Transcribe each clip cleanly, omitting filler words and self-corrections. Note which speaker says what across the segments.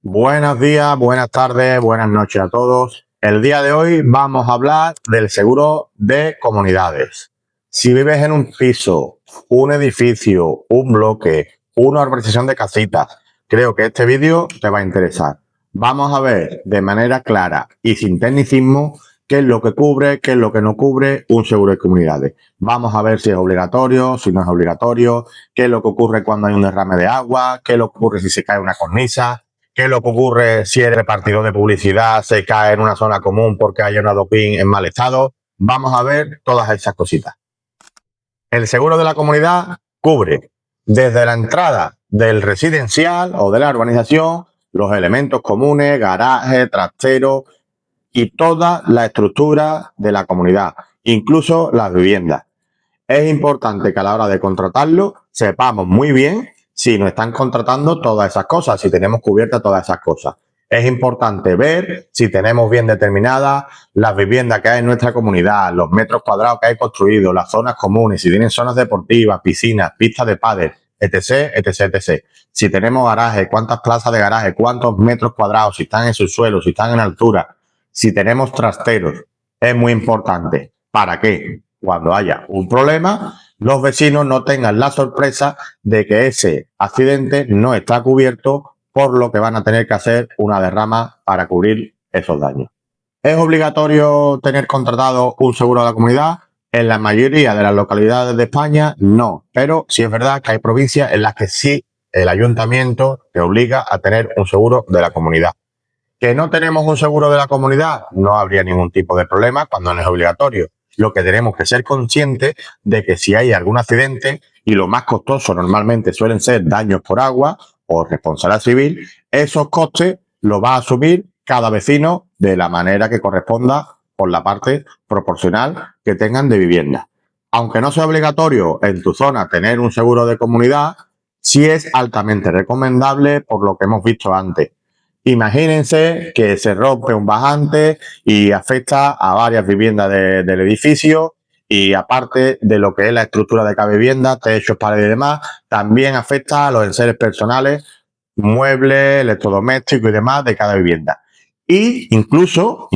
Speaker 1: Buenos días, buenas tardes, buenas noches a todos. El día de hoy vamos a hablar del seguro de comunidades. Si vives en un piso, un edificio, un bloque, una urbanización de casitas, creo que este vídeo te va a interesar. Vamos a ver de manera clara y sin tecnicismo qué es lo que cubre, qué es lo que no cubre un seguro de comunidades. Vamos a ver si es obligatorio, si no es obligatorio, qué es lo que ocurre cuando hay un derrame de agua, qué es lo que ocurre si se cae una cornisa. ¿Qué es lo que ocurre si el repartidor de publicidad se cae en una zona común porque hay un adoquín en mal estado? Vamos a ver todas esas cositas. El seguro de la comunidad cubre desde la entrada del residencial o de la urbanización los elementos comunes, garaje, trastero y toda la estructura de la comunidad, incluso las viviendas. Es importante que a la hora de contratarlo sepamos muy bien si nos están contratando todas esas cosas, si tenemos cubiertas todas esas cosas. Es importante ver si tenemos bien determinadas las viviendas que hay en nuestra comunidad, los metros cuadrados que hay construidos, las zonas comunes, si tienen zonas deportivas, piscinas, pistas de pádel, etc, etc, etc. Si tenemos garaje, cuántas plazas de garaje, cuántos metros cuadrados, si están en subsuelo, si están en altura, si tenemos trasteros. Es muy importante. ¿Para qué? Cuando haya un problema, los vecinos no tengan la sorpresa de que ese accidente no está cubierto, por lo que van a tener que hacer una derrama para cubrir esos daños. ¿Es obligatorio tener contratado un seguro de la comunidad? En la mayoría de las localidades de España no, pero sí es verdad que hay provincias en las que sí el ayuntamiento te obliga a tener un seguro de la comunidad. ¿Que no tenemos un seguro de la comunidad? No habría ningún tipo de problema cuando no es obligatorio. Lo que tenemos que ser conscientes de que si hay algún accidente, y lo más costoso normalmente suelen ser daños por agua o responsabilidad civil, esos costes los va a asumir cada vecino de la manera que corresponda por la parte proporcional que tengan de vivienda. Aunque no sea obligatorio en tu zona tener un seguro de comunidad, sí es altamente recomendable por lo que hemos visto antes. Imagínense que se rompe un bajante y afecta a varias viviendas del edificio, y aparte de lo que es la estructura de cada vivienda, techos, paredes y demás, también afecta a los enseres personales, muebles, electrodomésticos y demás de cada vivienda. Y incluso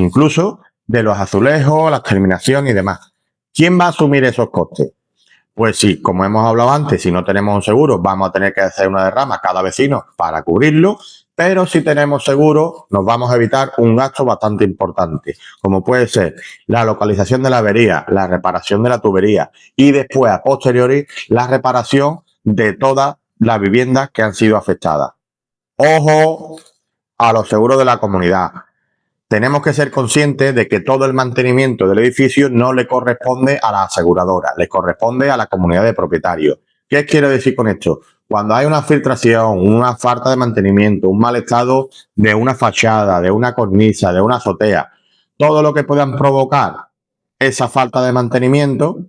Speaker 1: de los azulejos, las terminaciones y demás. ¿Quién va a asumir esos costes? Pues sí, como hemos hablado antes, si no tenemos un seguro, vamos a tener que hacer una derrama cada vecino para cubrirlo, pero si tenemos seguro, nos vamos a evitar un gasto bastante importante, como puede ser la localización de la avería, la reparación de la tubería y después, a posteriori, la reparación de todas las viviendas que han sido afectadas. Ojo a los seguros de la comunidad. Tenemos que ser conscientes de que todo el mantenimiento del edificio no le corresponde a la aseguradora, le corresponde a la comunidad de propietarios. ¿Qué quiero decir con esto? Cuando hay una filtración, una falta de mantenimiento, un mal estado de una fachada, de una cornisa, de una azotea, todo lo que puedan provocar esa falta de mantenimiento,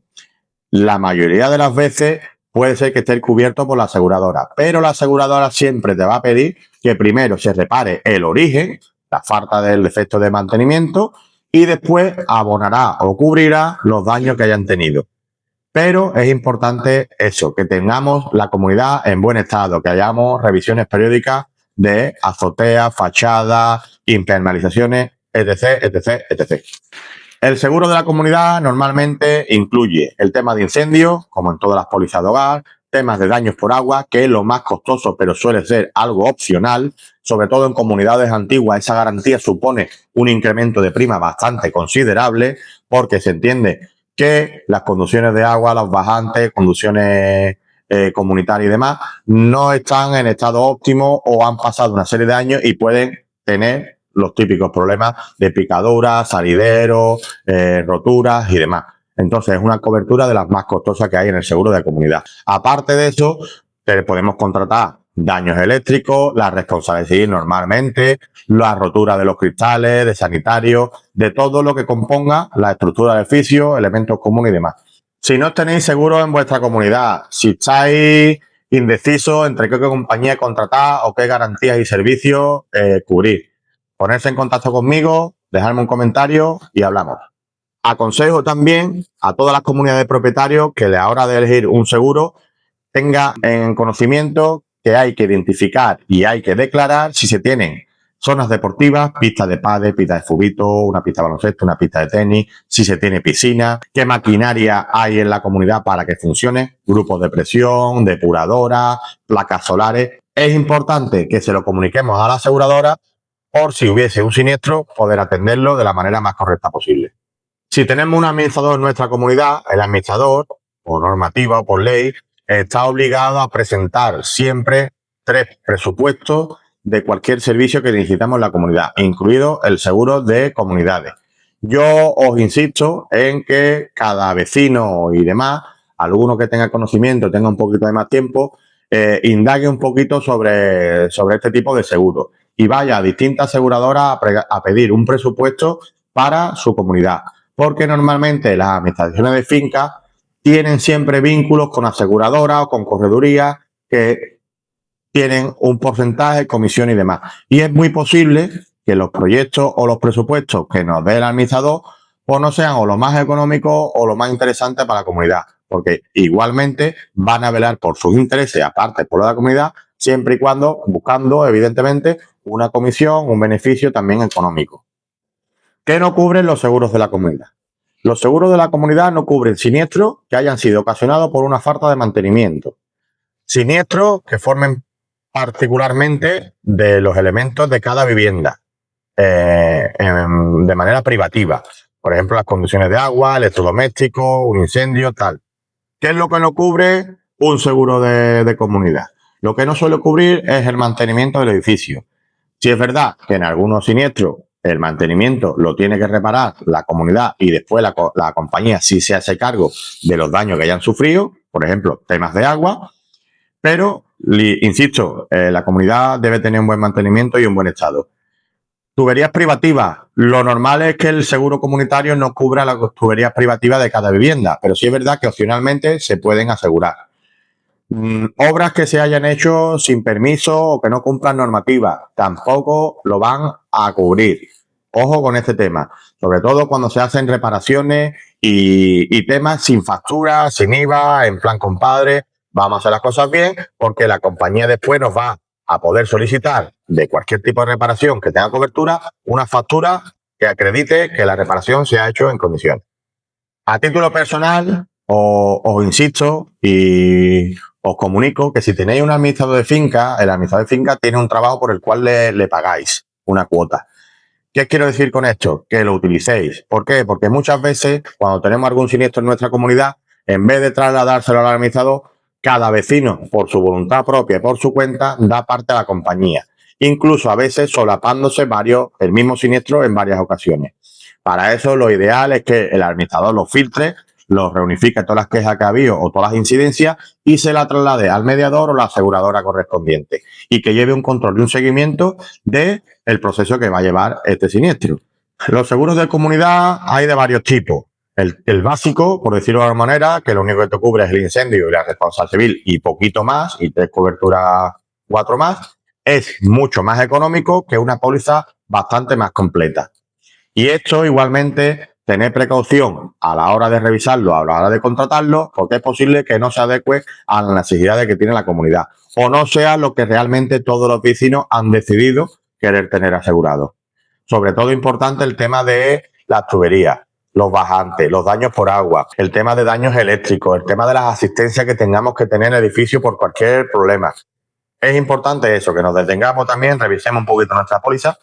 Speaker 1: la mayoría de las veces puede ser que esté cubierto por la aseguradora, pero la aseguradora siempre te va a pedir que primero se repare el origen, la falta del defecto de mantenimiento, y después abonará o cubrirá los daños que hayan tenido. Pero es importante eso, que tengamos la comunidad en buen estado, que hayamos revisiones periódicas de azotea, fachada, impermeabilizaciones, etc, etc, etc. El seguro de la comunidad normalmente incluye el tema de incendios, como en todas las pólizas de hogar, temas de daños por agua, que es lo más costoso, pero suele ser algo opcional. Sobre todo en comunidades antiguas, esa garantía supone un incremento de prima bastante considerable, porque se entiende que las conducciones de agua, los bajantes, conducciones comunitarias y demás, no están en estado óptimo o han pasado una serie de años y pueden tener los típicos problemas de picaduras, salideros, roturas y demás. Entonces es una cobertura de las más costosas que hay en el seguro de comunidad. Aparte de eso, podemos contratar daños eléctricos, la responsabilidad civil normalmente, la rotura de los cristales, de sanitarios, de todo lo que componga la estructura del edificio, elementos comunes y demás. Si no tenéis seguro en vuestra comunidad, si estáis indecisos entre qué compañía contratar o qué garantías y servicios cubrir, ponerse en contacto conmigo, dejarme un comentario y hablamos. Aconsejo también a todas las comunidades de propietarios que a la hora de elegir un seguro tenga en conocimiento que hay que identificar y hay que declarar si se tienen zonas deportivas, pistas de pádel, pistas de fubito, una pista de baloncesto, una pista de tenis, si se tiene piscina, qué maquinaria hay en la comunidad para que funcione, grupos de presión, depuradoras, placas solares. Es importante que se lo comuniquemos a la aseguradora por si hubiese un siniestro, poder atenderlo de la manera más correcta posible. Si tenemos un administrador en nuestra comunidad, el administrador, por normativa o por ley, está obligado a presentar siempre 3 presupuestos de cualquier servicio que necesitamos en la comunidad, incluido el seguro de comunidades. Yo os insisto en que cada vecino y demás, alguno que tenga conocimiento, tenga un poquito de más tiempo, indague un poquito sobre este tipo de seguro y vaya a distintas aseguradoras a pedir un presupuesto para su comunidad. Porque normalmente las administraciones de fincas tienen siempre vínculos con aseguradoras o con corredurías que tienen un porcentaje, comisión y demás. Y es muy posible que los proyectos o los presupuestos que nos dé el administrador pues no sean o lo más económicos o lo más interesante para la comunidad. Porque igualmente van a velar por sus intereses, aparte por la comunidad, siempre y cuando buscando, evidentemente, una comisión, un beneficio también económico. ¿Qué no cubren los seguros de la comunidad? Los seguros de la comunidad no cubren siniestros que hayan sido ocasionados por una falta de mantenimiento. Siniestros que formen particularmente de los elementos de cada vivienda, de manera privativa. Por ejemplo, las condiciones de agua, electrodomésticos, un incendio, tal. ¿Qué es lo que no cubre un seguro de comunidad? Lo que no suele cubrir es el mantenimiento del edificio. Si es verdad que en algunos siniestros el mantenimiento lo tiene que reparar la comunidad y después la compañía sí se hace cargo de los daños que hayan sufrido, por ejemplo, temas de agua, pero, insisto, la comunidad debe tener un buen mantenimiento y un buen estado. Tuberías privativas. Lo normal es que el seguro comunitario no cubra las tuberías privativas de cada vivienda, pero sí es verdad que opcionalmente se pueden asegurar. Obras que se hayan hecho sin permiso o que no cumplan normativas, tampoco lo van a cubrir. Ojo con este tema, sobre todo cuando se hacen reparaciones y temas sin factura, sin IVA, en plan compadre. Vamos a hacer las cosas bien porque la compañía después nos va a poder solicitar de cualquier tipo de reparación que tenga cobertura una factura que acredite que la reparación se ha hecho en condiciones. A título personal, os insisto y os comunico que si tenéis un administrador de finca, el administrador de finca tiene un trabajo por el cual le pagáis una cuota. ¿Qué quiero decir con esto? Que lo utilicéis. ¿Por qué? Porque muchas veces, cuando tenemos algún siniestro en nuestra comunidad, en vez de trasladárselo al administrador, cada vecino, por su voluntad propia y por su cuenta, da parte a la compañía. Incluso a veces solapándose el mismo siniestro en varias ocasiones. Para eso lo ideal es que el administrador lo filtre, lo reunifique todas las quejas que ha habido o todas las incidencias y se la traslade al mediador o la aseguradora correspondiente y que lleve un control y un seguimiento del proceso que va a llevar este siniestro. Los seguros de comunidad hay de varios tipos. El básico, por decirlo de alguna manera, que lo único que te cubre es el incendio y la responsabilidad civil y poquito más, y 3 coberturas, 4 más, es mucho más económico que una póliza bastante más completa. Y esto igualmente, tener precaución a la hora de revisarlo, a la hora de contratarlo, porque es posible que no se adecue a las necesidades que tiene la comunidad o no sea lo que realmente todos los vecinos han decidido querer tener asegurado. Sobre todo importante el tema de las tuberías, los bajantes, los daños por agua, el tema de daños eléctricos, el tema de las asistencias que tengamos que tener en el edificio por cualquier problema. Es importante eso, que nos detengamos también, revisemos un poquito nuestra póliza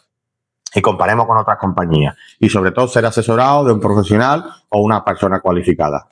Speaker 1: y comparemos con otras compañías. Y sobre todo ser asesorado de un profesional o una persona cualificada.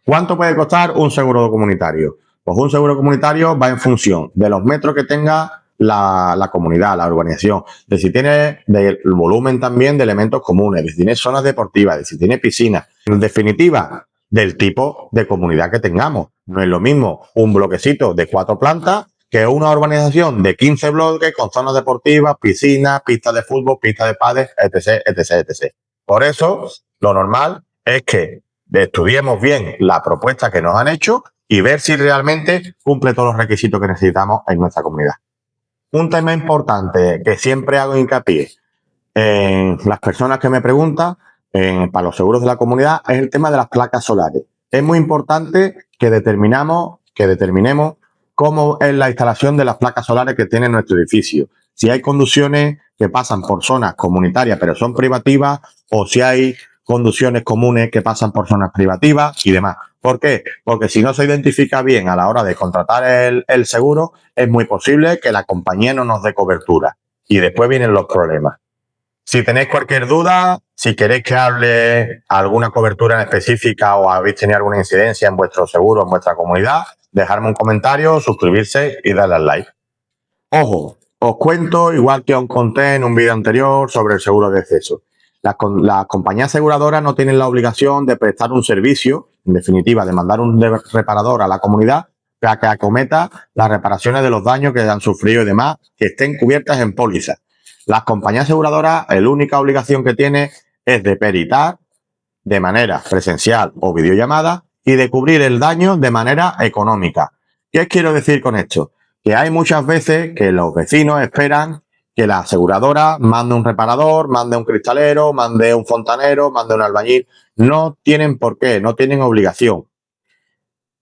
Speaker 1: ¿Cuánto puede costar un seguro comunitario? Pues un seguro comunitario va en función de los metros que tenga la comunidad, la urbanización, de si tiene del volumen también de elementos comunes, de si tiene zonas deportivas, de si tiene piscinas. En definitiva, del tipo de comunidad que tengamos. No es lo mismo un bloquecito de 4 plantas que una urbanización de 15 bloques con zonas deportivas, piscinas, pistas de fútbol, pistas de pádel, etc, etc, etc. Por eso, lo normal es que estudiemos bien la propuesta que nos han hecho y ver si realmente cumple todos los requisitos que necesitamos en nuestra comunidad. Un tema importante que siempre hago hincapié en las personas que me preguntan para los seguros de la comunidad es el tema de las placas solares. Es muy importante que determinemos cómo es la instalación de las placas solares que tiene nuestro edificio. si hay conducciones que pasan por zonas comunitarias pero son privativas, o si hay conducciones comunes que pasan por zonas privativas y demás. ¿Por qué? Porque si no se identifica bien a la hora de contratar el seguro, es muy posible que la compañía no nos dé cobertura y después vienen los problemas. Si tenéis cualquier duda, si queréis que hable alguna cobertura en específica o habéis tenido alguna incidencia en vuestro seguro, en vuestra comunidad, dejadme un comentario, suscribirse y darle al like. Ojo, os cuento, igual que os conté en un vídeo anterior sobre el seguro de exceso. Las compañías aseguradoras no tienen la obligación de prestar un servicio, en definitiva, de mandar un reparador a la comunidad para que acometa las reparaciones de los daños que han sufrido y demás, que estén cubiertas en póliza. Las compañías aseguradoras, la única obligación que tienen es de peritar de manera presencial o videollamada y de cubrir el daño de manera económica. ¿Qué quiero decir con esto? Que hay muchas veces que los vecinos esperan que la aseguradora mande un reparador, mande un cristalero, mande un fontanero, mande un albañil. No tienen por qué, no tienen obligación.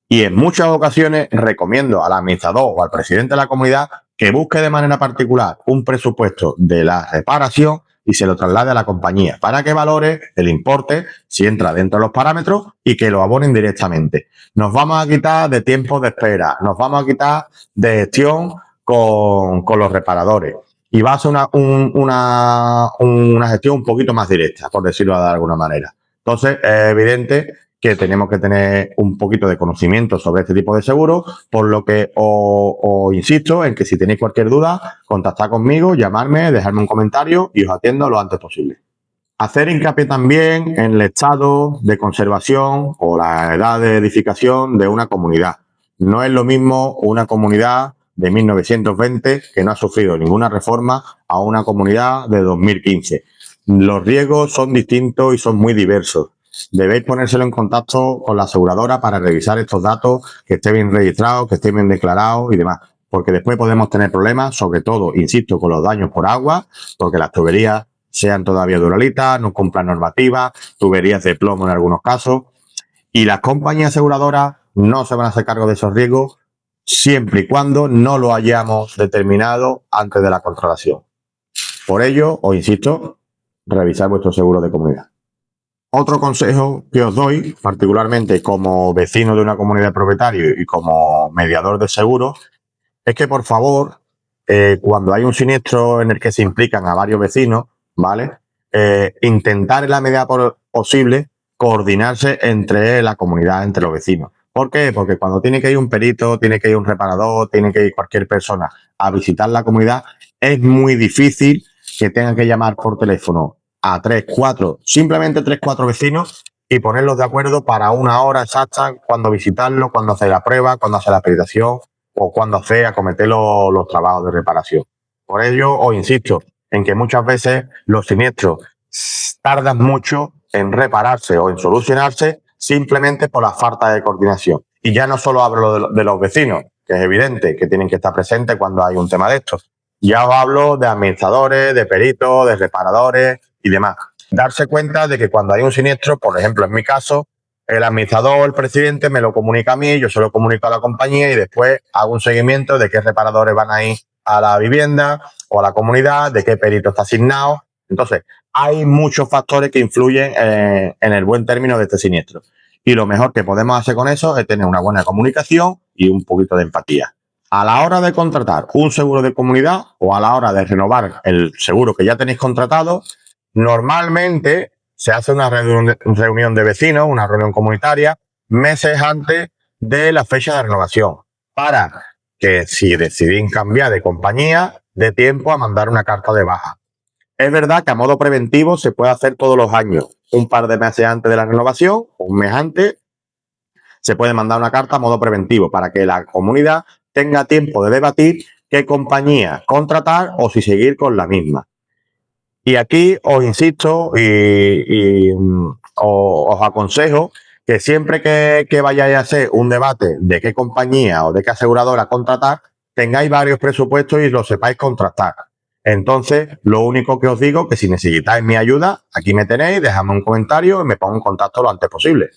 Speaker 1: Y en muchas ocasiones recomiendo al administrador o al presidente de la comunidad que busque de manera particular un presupuesto de la reparación y se lo traslade a la compañía para que valore el importe si entra dentro de los parámetros y que lo abonen directamente. Nos vamos a quitar de tiempo de espera, nos vamos a quitar de gestión con los reparadores y va a ser una gestión un poquito más directa, por decirlo de alguna manera. Entonces, es evidente que tenemos que tener un poquito de conocimiento sobre este tipo de seguro, por lo que os insisto en que si tenéis cualquier duda, contactad conmigo, llamarme, dejarme un comentario y os atiendo lo antes posible. Hacer hincapié también en el estado de conservación o la edad de edificación de una comunidad. No es lo mismo una comunidad de 1920 que no ha sufrido ninguna reforma a una comunidad de 2015. Los riesgos son distintos y son muy diversos. Debéis ponérselo en contacto con la aseguradora para revisar estos datos, que esté bien registrado, que esté bien declarado y demás, porque después podemos tener problemas, sobre todo, insisto, con los daños por agua, porque las tuberías sean todavía duralitas, no cumplan normativas, tuberías de plomo en algunos casos, y las compañías aseguradoras no se van a hacer cargo de esos riesgos siempre y cuando no lo hayamos determinado antes de la contratación. Por ello, os insisto, revisad vuestro seguro de comunidad. Otro consejo que os doy, particularmente como vecino de una comunidad de propietarios y como mediador de seguros, es que por favor, cuando hay un siniestro en el que se implican a varios vecinos, ¿vale? Intentar en la medida posible coordinarse entre la comunidad, entre los vecinos. ¿Por qué? Porque cuando tiene que ir un perito, tiene que ir un reparador, tiene que ir cualquier persona a visitar la comunidad, es muy difícil que tengan que llamar por teléfono a 3, 4, simplemente 3, 4 vecinos y ponerlos de acuerdo para una hora exacta cuando visitarlo, cuando hacer la prueba, cuando hacer la peritación o cuando hacer, acometer los trabajos de reparación. Por ello, os insisto en que muchas veces los siniestros tardan mucho en repararse o en solucionarse simplemente por la falta de coordinación. Y ya no solo hablo de los vecinos, que es evidente que tienen que estar presentes cuando hay un tema de estos. Ya os hablo de administradores, de peritos, de reparadores y demás. Darse cuenta de que cuando hay un siniestro, por ejemplo, en mi caso, el administrador o el presidente me lo comunica a mí, yo se lo comunico a la compañía y después hago un seguimiento de qué reparadores van a ir a la vivienda o a la comunidad, de qué perito está asignado. Entonces, hay muchos factores que influyen en el buen término de este siniestro. Y lo mejor que podemos hacer con eso es tener una buena comunicación y un poquito de empatía. A la hora de contratar un seguro de comunidad o a la hora de renovar el seguro que ya tenéis contratado, normalmente se hace una reunión de vecinos, una reunión comunitaria, meses antes de la fecha de renovación, para que si decidís cambiar de compañía, dé tiempo a mandar una carta de baja. Es verdad que a modo preventivo se puede hacer todos los años, un par de meses antes de la renovación, un mes antes, se puede mandar una carta a modo preventivo para que la comunidad tenga tiempo de debatir qué compañía contratar o si seguir con la misma. Y aquí os insisto y os aconsejo que siempre que vayáis a hacer un debate de qué compañía o de qué aseguradora contratar, tengáis varios presupuestos y los sepáis contrastar. Entonces, lo único que os digo que si necesitáis mi ayuda, aquí me tenéis, dejadme un comentario y me pongo en contacto lo antes posible.